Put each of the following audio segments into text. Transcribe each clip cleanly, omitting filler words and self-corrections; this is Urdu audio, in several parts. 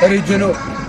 طريق جنوب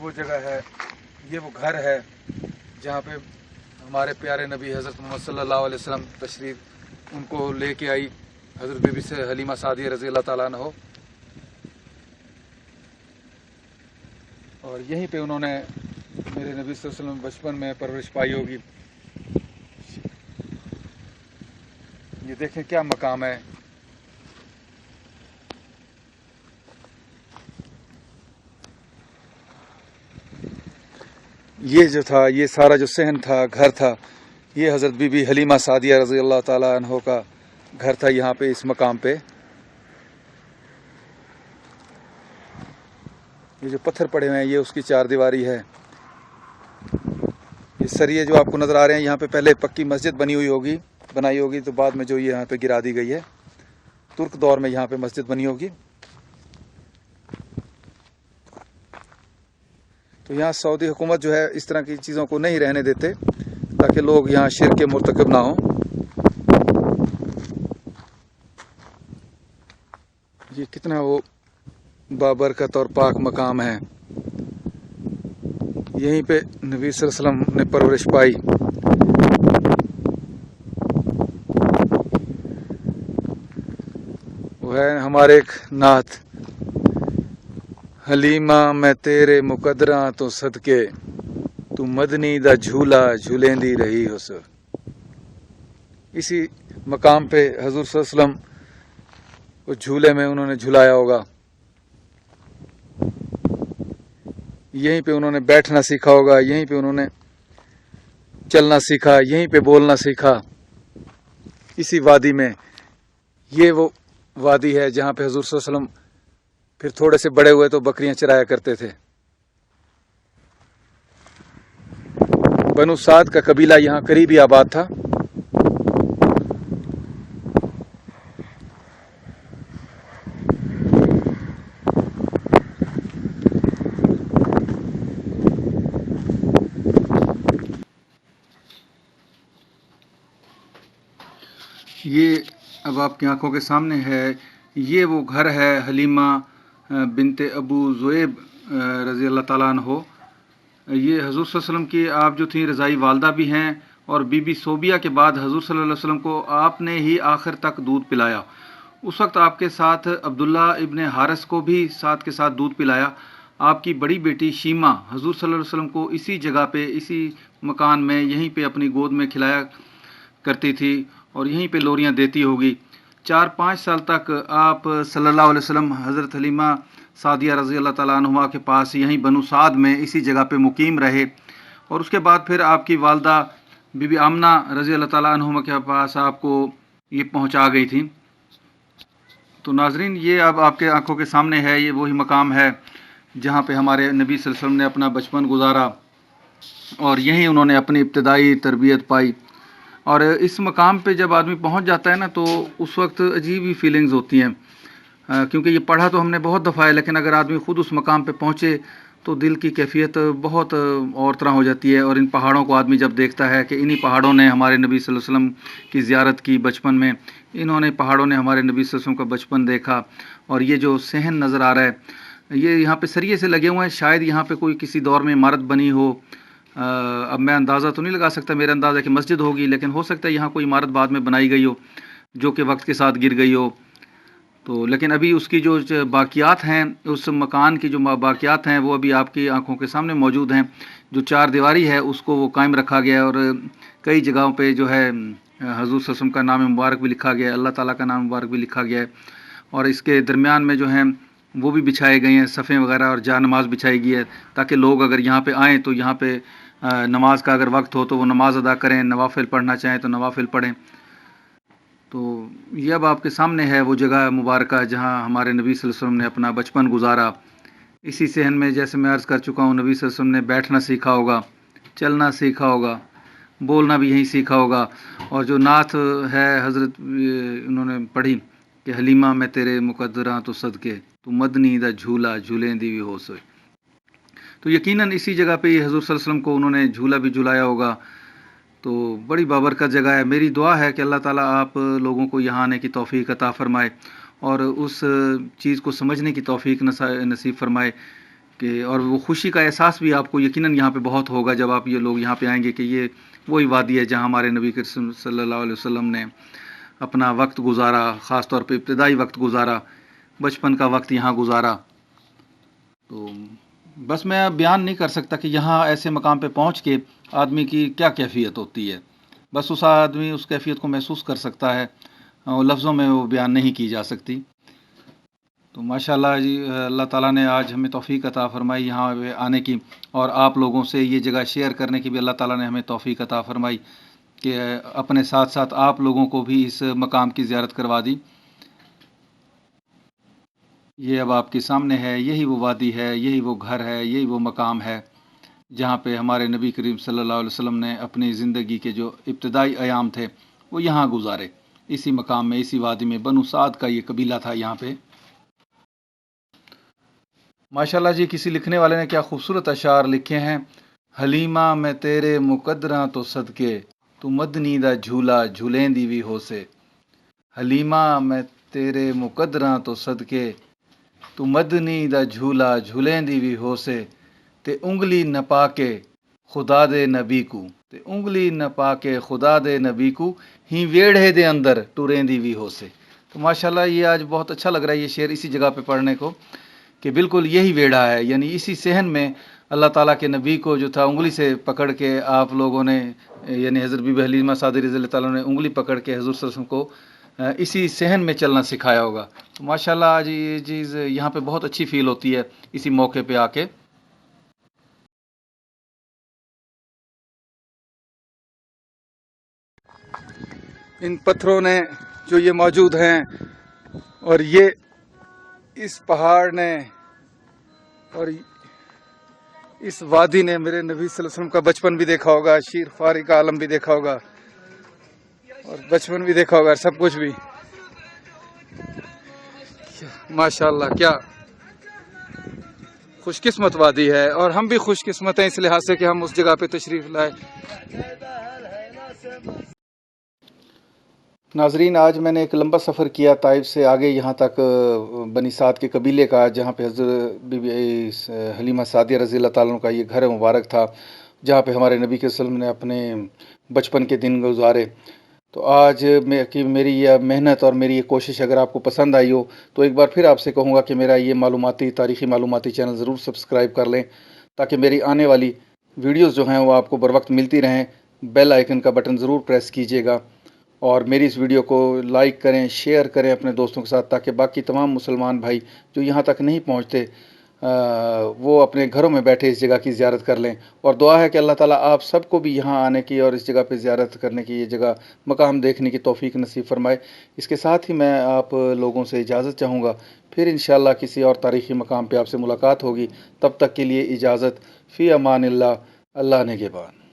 وہ جگہ ہے, یہ وہ گھر ہے جہاں پہ ہمارے پیارے نبی حضرت محمد صلی اللہ علیہ وسلم تشریف ان کو لے کے آئی حضرت بی بی سے حلیمہ سعدیہ رضی اللہ تعالیٰ عنہ, اور یہیں پہ انہوں نے میرے نبی صلی اللہ علیہ وسلم بچپن میں پرورش پائی ہوگی. یہ دیکھیں کیا مقام ہے. یہ جو تھا, یہ سارا جو صحن تھا, گھر تھا, یہ حضرت بی بی حلیمہ سعدیہ رضی اللہ تعالیٰ عنہ کا گھر تھا یہاں پہ اس مقام پہ. یہ جو پتھر پڑے ہوئے ہیں یہ اس کی چار دیواری ہے. یہ سریے جو آپ کو نظر آ رہے ہیں یہاں پہ پہلے پکی مسجد بنائی ہوگی تو بعد میں جو یہ یہاں پہ گرا دی گئی ہے. ترک دور میں یہاں پہ مسجد بنی ہوگی. تو یہاں سعودی حکومت جو ہے اس طرح کی چیزوں کو نہیں رہنے دیتے تاکہ لوگ یہاں شرک کے مرتکب نہ ہوں. یہ کتنا وہ بابرکت اور پاک مقام ہے. یہیں پہ نبی صلی اللہ علیہ وسلم نے پرورش پائی. وہ ہے ہمارے ایک نعت, حلیمہ میں تیرے مقدراں تو صدقے, تو مدنی دا جھولا جھولیندی رہی ہو سو. اسی مقام پہ حضور صلی اللہ علیہ وسلم اس جھولے میں انہوں نے جھلایا ہوگا. یہیں پہ انہوں نے بیٹھنا سیکھا ہوگا, یہیں پہ انہوں نے چلنا سیکھا, یہیں پہ بولنا سیکھا, اسی وادی میں. یہ وہ وادی ہے جہاں پہ حضور صلی اللہ علیہ وسلم پھر تھوڑے سے بڑے ہوئے تو بکریاں چرایا کرتے تھے. بنو سعد کا قبیلہ یہاں قریب ہی آباد تھا. یہ اب آپ کی آنکھوں کے سامنے ہے, یہ وہ گھر ہے حلیمہ بنت ابو ذؤیب رضی اللہ تعالیٰ عنہ. یہ حضور صلی اللہ علیہ وسلم کی آپ جو تھیں رضائی والدہ بھی ہیں, اور بی بی صوبیہ کے بعد حضور صلی اللہ علیہ وسلم کو آپ نے ہی آخر تک دودھ پلایا. اس وقت آپ کے ساتھ عبداللہ ابن حارث کو بھی ساتھ کے ساتھ دودھ پلایا. آپ کی بڑی بیٹی شیمہ حضور صلی اللہ علیہ وسلم کو اسی جگہ پہ, اسی مکان میں, یہیں پہ اپنی گود میں کھلایا کرتی تھی اور یہیں پہ لوریاں دیتی ہوگی. 4-5 سال تک آپ صلی اللہ علیہ وسلم حضرت حلیمہ سعدیہ رضی اللہ تعالیٰ عنہ کے پاس یہیں بنو سعد میں اسی جگہ پہ مقیم رہے, اور اس کے بعد پھر آپ کی والدہ بی بی آمنہ رضی اللہ تعالیٰ عنہ کے پاس آپ کو یہ پہنچا گئی تھی. تو ناظرین, یہ اب آپ کے آنکھوں کے سامنے ہے, یہ وہی مقام ہے جہاں پہ ہمارے نبی صلی اللہ علیہ وسلم نے اپنا بچپن گزارا اور یہیں انہوں نے اپنی ابتدائی تربیت پائی. اور اس مقام پہ جب آدمی پہنچ جاتا ہے نا تو اس وقت عجیب ہی فیلنگز ہوتی ہیں, کیونکہ یہ پڑھا تو ہم نے بہت دفعہ ہے, لیکن اگر آدمی خود اس مقام پہ پہنچے تو دل کی کیفیت بہت اور طرح ہو جاتی ہے. اور ان پہاڑوں کو آدمی جب دیکھتا ہے کہ انہی پہاڑوں نے ہمارے نبی صلی اللہ علیہ وسلم کی زیارت کی بچپن میں, انہوں نے پہاڑوں نے ہمارے نبی صلی اللہ علیہ وسلم کا بچپن دیکھا, اور یہ جو صحن نظر آ رہا ہے یہ یہاں پہ سریے سے لگے ہوئے ہیں. شاید یہاں پہ کوئی کسی دور میں عمارت بنی ہو, اب میں اندازہ تو نہیں لگا سکتا, میرا اندازہ ہے کہ مسجد ہوگی, لیکن ہو سکتا ہے یہاں کوئی عمارت بعد میں بنائی گئی ہو جو کہ وقت کے ساتھ گر گئی ہو. تو لیکن ابھی اس کی جو باقیات ہیں, اس مکان کی جو باقیات ہیں وہ ابھی آپ کی آنکھوں کے سامنے موجود ہیں. جو 4 دیواری ہے اس کو وہ قائم رکھا گیا ہے, اور کئی جگہوں پہ جو ہے حضور صلی اللہ علیہ وسلم کا نام مبارک بھی لکھا گیا ہے, اللہ تعالیٰ کا نام مبارک بھی لکھا گیا ہے. اور اس کے درمیان میں جو ہیں وہ بھی بچھائے گئے ہیں صفیں وغیرہ, اور جا نماز بچھائی گئی ہے تاکہ لوگ اگر یہاں پہ آئیں تو یہاں پہ نماز کا اگر وقت ہو تو وہ نماز ادا کریں, نوافل پڑھنا چاہیں تو نوافل پڑھیں. تو یہ اب آپ کے سامنے ہے وہ جگہ مبارکہ جہاں ہمارے نبی صلی اللہ علیہ وسلم نے اپنا بچپن گزارا. اسی صحن میں جیسے میں عرض کر چکا ہوں, نبی صلی اللہ علیہ وسلم نے بیٹھنا سیکھا ہوگا, چلنا سیکھا ہوگا, بولنا بھی یہیں سیکھا ہوگا. اور جو نعت ہے حضرت انہوں نے پڑھی کہ حلیمہ میں تیرے مقدراں تو صدقے, تو مدنی دا جھولا جھولیندی بھی ہو سوئے. تو یقیناً اسی جگہ پہ یہ حضور صلی اللہ علیہ وسلم کو انہوں نے جھولا بھی جھلایا ہوگا. تو بڑی بابرکت جگہ ہے. میری دعا ہے کہ اللہ تعالیٰ آپ لوگوں کو یہاں آنے کی توفیق عطا فرمائے اور اس چیز کو سمجھنے کی توفیق نصیب فرمائے کہ اور وہ خوشی کا احساس بھی آپ کو یقیناً یہاں پہ بہت ہوگا جب آپ یہ لوگ یہاں پہ آئیں گے کہ یہ وہی وادی ہے جہاں ہمارے نبی کریم صلی اللہ علیہ وسلم نے اپنا وقت گزارا، خاص طور پہ ابتدائی وقت گزارا، بچپن کا وقت یہاں گزارا. تو بس میں بیان نہیں کر سکتا کہ یہاں ایسے مقام پہ پہنچ کے آدمی کی کیا کیفیت ہوتی ہے. بس اس آدمی اس کیفیت کو محسوس کر سکتا ہے، لفظوں میں وہ بیان نہیں کی جا سکتی. تو ماشاءاللہ جی، اللہ تعالیٰ نے آج ہمیں توفیق عطا فرمائی یہاں پہ آنے کی، اور آپ لوگوں سے یہ جگہ شیئر کرنے کی بھی اللہ تعالیٰ نے ہمیں توفیق عطا فرمائی کہ اپنے ساتھ ساتھ آپ لوگوں کو بھی اس مقام کی زیارت کروا دی. یہ اب آپ کے سامنے ہے، یہی وہ وادی ہے، یہی وہ گھر ہے، یہی وہ مقام ہے جہاں پہ ہمارے نبی کریم صلی اللہ علیہ وسلم نے اپنی زندگی کے جو ابتدائی ایام تھے وہ یہاں گزارے، اسی مقام میں، اسی وادی میں. بنو سعد کا یہ قبیلہ تھا یہاں پہ. ماشاءاللہ جی، کسی لکھنے والے نے کیا خوبصورت اشعار لکھے ہیں. حلیمہ میں تیرے مقدراں تو صدقے، تو مدنی دا جھولا جھولیں دی وی ہو سے. حلیمہ میں تیرے مقدراں تو صدقے، تو مدنی دا جھولا جھولیں دی وی ہو سے. تے انگلی نپا کے خدا دے نبی کو، تے انگلی نپا کے خدا دے نبی کو، ہی ویڑھے دے اندر ٹریں دی وی ہو سے. تو ماشاءاللہ یہ آج بہت اچھا لگ رہا ہے یہ شعر اسی جگہ پہ پڑھنے کو کہ بالکل یہی ویڑھا ہے، یعنی اسی صحن میں اللہ تعالیٰ کے نبی کو جو تھا انگلی سے پکڑ کے آپ لوگوں نے، یعنی حضرت بی بی حلیمہ سعدیہ رضی اللہ تعالیٰ نے انگلی پکڑ کے حضور صلی اللہ علیہ وسلم کو اسی صحن میں چلنا سکھایا ہوگا. تو ماشاءاللہ آج یہ چیز یہاں پہ بہت اچھی فیل ہوتی ہے اسی موقع پہ آ کے. ان پتھروں نے جو یہ موجود ہیں، اور یہ اس پہاڑ نے اور اس وادی نے میرے نبی صلی اللہ علیہ وسلم کا بچپن بھی دیکھا ہوگا، شیر خواری کا عالم بھی دیکھا ہوگا، اور بچپن بھی دیکھا ہوگا، سب کچھ بھی. ماشاءاللہ کیا خوش قسمت وادی ہے، اور ہم بھی خوش قسمت ہیں اس لحاظ سے کہ ہم اس جگہ پہ تشریف لائے. ناظرین، آج میں نے ایک لمبا سفر کیا طائف سے آگے یہاں تک بنی سعد کے قبیلے کا، جہاں پہ حضرت بی بی حلیمہ سعدیہ رضی اللہ تعالیٰ عنہ کا یہ گھر مبارک تھا، جہاں پہ ہمارے نبی کے صلی اللہ علیہ وسلم نے اپنے بچپن کے دن گزارے. تو آج میری یہ محنت اور میری یہ کوشش اگر آپ کو پسند آئی ہو تو ایک بار پھر آپ سے کہوں گا کہ میرا یہ تاریخی معلوماتی چینل ضرور سبسکرائب کر لیں، تاکہ میری آنے والی ویڈیوز جو ہیں وہ آپ کو بر وقت ملتی رہیں. بیل آئیکن کا بٹن ضرور پریس کیجیے گا، اور میری اس ویڈیو کو لائک کریں، شیئر کریں اپنے دوستوں کے ساتھ، تاکہ باقی تمام مسلمان بھائی جو یہاں تک نہیں پہنچتے وہ اپنے گھروں میں بیٹھے اس جگہ کی زیارت کر لیں. اور دعا ہے کہ اللہ تعالیٰ آپ سب کو بھی یہاں آنے کی اور اس جگہ پہ زیارت کرنے کی، یہ جگہ مقام دیکھنے کی توفیق نصیب فرمائے. اس کے ساتھ ہی میں آپ لوگوں سے اجازت چاہوں گا، پھر انشاءاللہ کسی اور تاریخی مقام پہ آپ سے ملاقات ہوگی. تب تک کے لیے اجازت. فی امان اللہ. اللہ نگہبان.